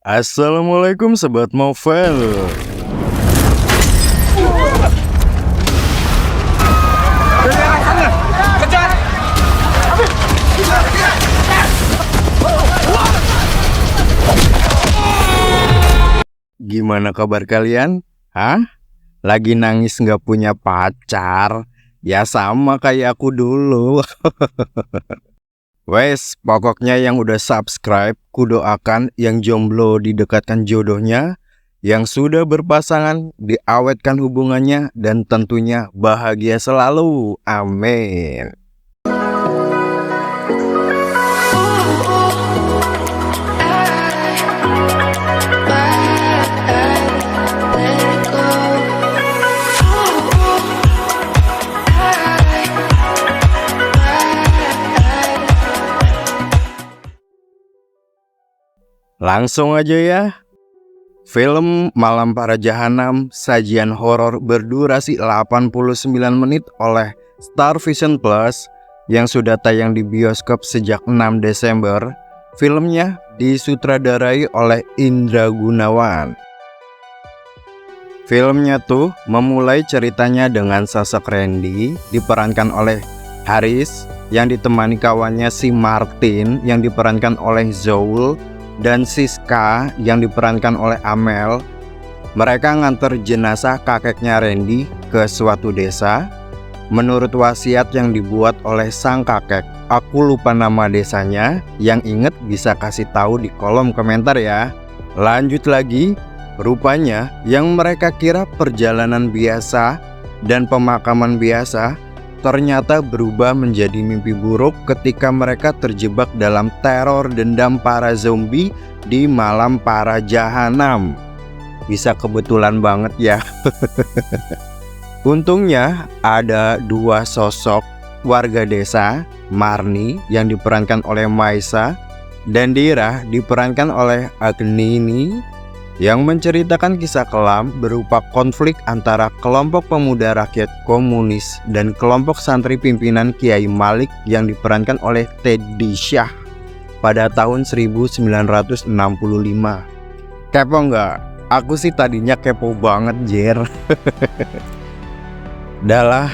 Assalamualaikum Sobat Novel. Gimana kabar kalian? Hah? Lagi nangis nggak punya pacar? Ya sama kayak aku dulu. Wes, pokoknya yang udah subscribe, kudoakan yang jomblo didekatkan jodohnya, yang sudah berpasangan diawetkan hubungannya, dan tentunya bahagia selalu. Amin. Langsung aja ya. Film Malam Para Jahanam, sajian horor berdurasi 89 menit oleh Star Vision Plus yang sudah tayang di bioskop sejak 6 Desember. Filmnya disutradarai oleh Indra Gunawan. Filmnya tuh memulai ceritanya dengan sosok Randy diperankan oleh Haris yang ditemani kawannya si Martin yang diperankan oleh Zoul dan Siska yang diperankan oleh Amel. Mereka nganter jenazah kakeknya Randy ke suatu desa. Menurut wasiat yang dibuat oleh sang kakek, aku lupa nama desanya. Yang inget bisa kasih tahu di kolom komentar ya. Lanjut lagi, rupanya yang mereka kira perjalanan biasa dan pemakaman biasa ternyata berubah menjadi mimpi buruk ketika mereka terjebak dalam teror dendam para zombie di Malam Para Jahanam. Bisa kebetulan banget ya. Untungnya ada dua sosok warga desa, Marni yang diperankan oleh Maisa dan Dira diperankan oleh Agnini, yang menceritakan kisah kelam berupa konflik antara kelompok pemuda rakyat komunis dan kelompok santri pimpinan Kiai Malik yang diperankan oleh Teddy Syah pada tahun 1965. Kepo nggak? Aku sih tadinya kepo banget, Jer. Dalah,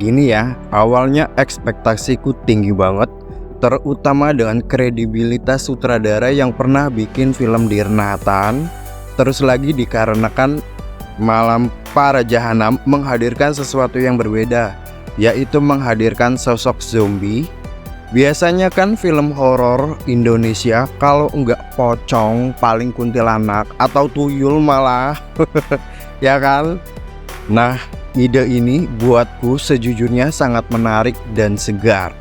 gini ya, awalnya ekspektasiku tinggi banget, terutama dengan kredibilitas sutradara yang pernah bikin film Dirna Nathan. Terus lagi dikarenakan Malam Para Jahanam menghadirkan sesuatu yang berbeda, yaitu menghadirkan sosok zombie. Biasanya kan film horor Indonesia kalau enggak pocong paling kuntilanak atau tuyul malah. Ya kan? Nah, ide ini buatku sejujurnya sangat menarik dan segar.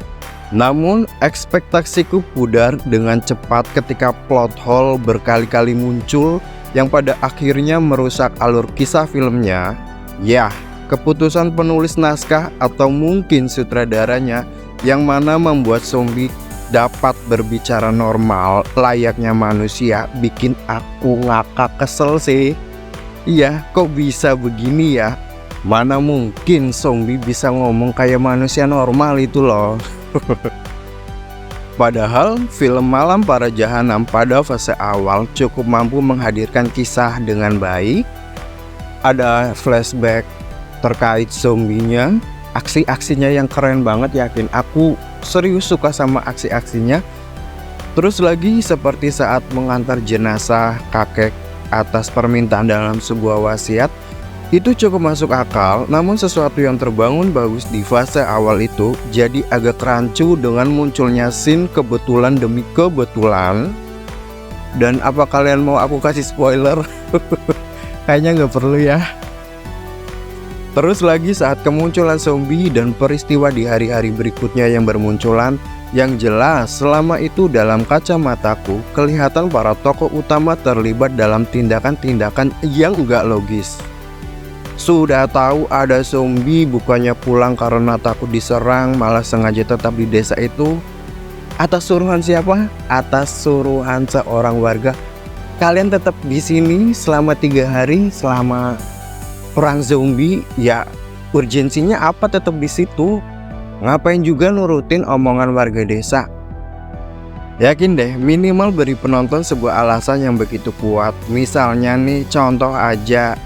Namun ekspektasiku pudar dengan cepat ketika plot hole berkali-kali muncul yang pada akhirnya merusak alur kisah filmnya. Ya, keputusan penulis naskah atau mungkin sutradaranya yang mana membuat zombie dapat berbicara normal layaknya manusia bikin aku ngakak kesel sih. Iya, kok bisa begini ya? Mana mungkin zombie bisa ngomong kayak manusia normal itu loh. Padahal film Malam Para Jahanam pada fase awal cukup mampu menghadirkan kisah dengan baik. Ada flashback terkait zombinya, aksi-aksinya yang keren banget, yakin aku serius suka sama aksi-aksinya. Terus lagi seperti saat mengantar jenazah kakek atas permintaan dalam sebuah wasiat, itu cukup masuk akal, namun sesuatu yang terbangun bagus di fase awal itu jadi agak rancu dengan munculnya scene kebetulan demi kebetulan. Dan apa kalian mau aku kasih spoiler? Kayaknya nggak perlu ya. Terus lagi saat kemunculan zombie dan peristiwa di hari-hari berikutnya yang bermunculan, yang jelas selama itu dalam kacamataku kelihatan para tokoh utama terlibat dalam tindakan-tindakan yang nggak logis. Sudah tahu ada zombie, bukannya pulang karena takut diserang, malah sengaja tetap di desa itu. Atas suruhan siapa? Atas suruhan seorang warga. Kalian tetap di sini selama 3 hari selama perang zombie. Ya, urgensinya apa tetap di situ? Ngapain juga nurutin omongan warga desa? Yakin deh, minimal beri penonton sebuah alasan yang begitu kuat. Misalnya nih, contoh aja.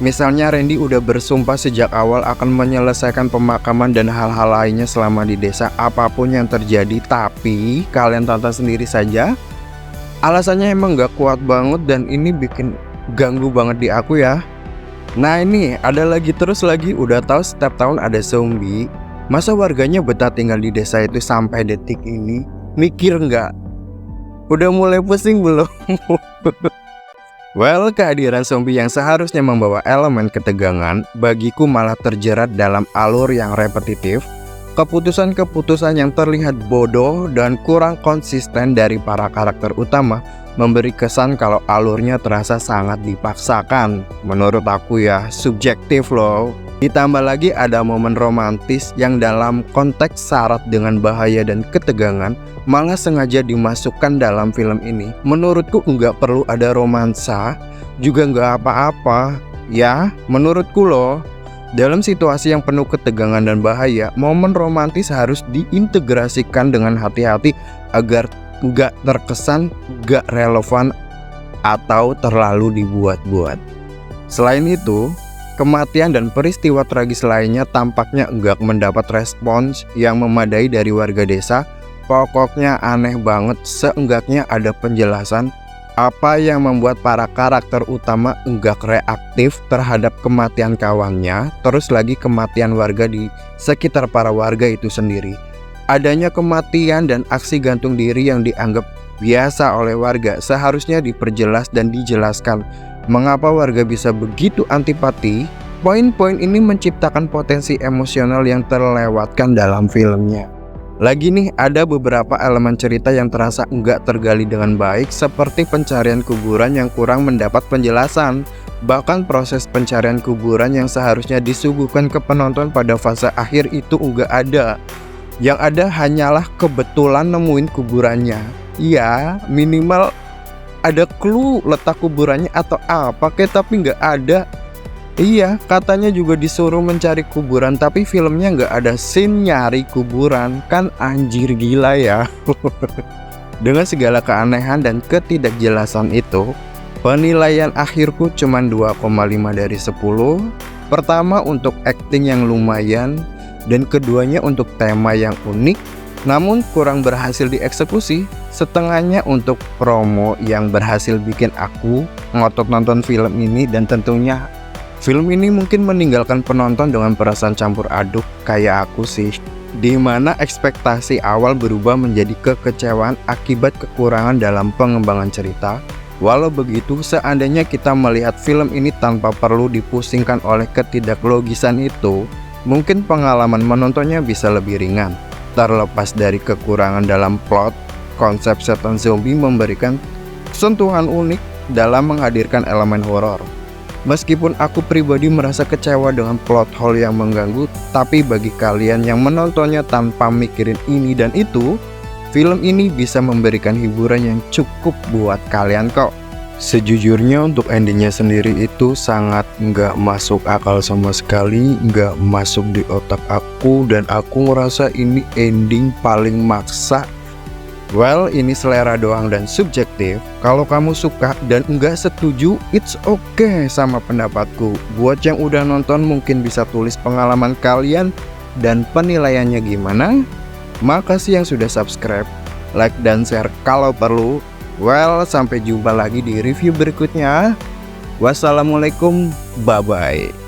Misalnya Randy udah bersumpah sejak awal akan menyelesaikan pemakaman dan hal-hal lainnya selama di desa, apapun yang terjadi. Tapi kalian tonton sendiri saja, alasannya emang gak kuat banget dan ini bikin ganggu banget di aku ya. Nah ini ada lagi, terus lagi, udah tahu setiap tahun ada zombie, masa warganya betah tinggal di desa itu sampai detik ini? Mikir nggak? Udah mulai pusing belum? Well, kehadiran zombie yang seharusnya membawa elemen ketegangan, bagiku malah terjerat dalam alur yang repetitif. Keputusan-keputusan yang terlihat bodoh dan kurang konsisten dari para karakter utama memberi kesan kalau alurnya terasa sangat dipaksakan. Menurut aku ya, subjektif loh. Ditambah lagi ada momen romantis yang dalam konteks syarat dengan bahaya dan ketegangan malah sengaja dimasukkan dalam film ini. Menurutku nggak perlu ada romansa, juga nggak apa-apa. Ya, menurutku loh. Dalam situasi yang penuh ketegangan dan bahaya, momen romantis harus diintegrasikan dengan hati-hati agar nggak terkesan nggak relevan atau terlalu dibuat-buat. Selain itu, kematian dan peristiwa tragis lainnya tampaknya enggak mendapat respons yang memadai dari warga desa. Pokoknya aneh banget, seenggaknya ada penjelasan apa yang membuat para karakter utama enggak reaktif terhadap kematian kawannya, terus lagi kematian warga di sekitar para warga itu sendiri. Adanya kematian dan aksi gantung diri yang dianggap biasa oleh warga seharusnya diperjelas dan dijelaskan. Mengapa warga bisa begitu antipati? Poin-poin ini menciptakan potensi emosional yang terlewatkan dalam filmnya. Lagi nih, ada beberapa elemen cerita yang terasa enggak tergali dengan baik, seperti pencarian kuburan yang kurang mendapat penjelasan. Bahkan proses pencarian kuburan yang seharusnya disuguhkan ke penonton pada fase akhir itu enggak ada. Yang ada hanyalah kebetulan nemuin kuburannya. Ya, minimal ada clue letak kuburannya atau apa kayak, tapi nggak ada. Iya, katanya juga disuruh mencari kuburan, tapi filmnya nggak ada scene nyari kuburan. Kan anjir gila ya. Dengan segala keanehan dan ketidakjelasan itu, penilaian akhirku cuma 2,5 dari 10. Pertama untuk acting yang lumayan, dan keduanya untuk tema yang unik namun kurang berhasil dieksekusi. Setengahnya untuk promo yang berhasil bikin aku ngotot nonton film ini, dan tentunya film ini mungkin meninggalkan penonton dengan perasaan campur aduk kayak aku sih, dimana ekspektasi awal berubah menjadi kekecewaan akibat kekurangan dalam pengembangan cerita. Walau begitu, seandainya kita melihat film ini tanpa perlu dipusingkan oleh ketidaklogisan itu, mungkin pengalaman menontonnya bisa lebih ringan. Terlepas dari kekurangan dalam plot, konsep setan zombie memberikan sentuhan unik dalam menghadirkan elemen horor. Meskipun aku pribadi merasa kecewa dengan plot hole yang mengganggu, tapi bagi kalian yang menontonnya tanpa mikirin ini dan itu, film ini bisa memberikan hiburan yang cukup buat kalian kok. Sejujurnya untuk endingnya sendiri itu sangat nggak masuk akal sama sekali, nggak masuk di otak aku, dan aku ngerasa ini ending paling maksa. Well, ini selera doang dan subjektif. Kalau kamu suka dan nggak setuju, it's okay sama pendapatku. Buat yang udah nonton mungkin bisa tulis pengalaman kalian dan penilaiannya gimana. Makasih yang sudah subscribe, like dan share kalau perlu. Well, sampai jumpa lagi di review berikutnya. Wassalamualaikum, bye-bye.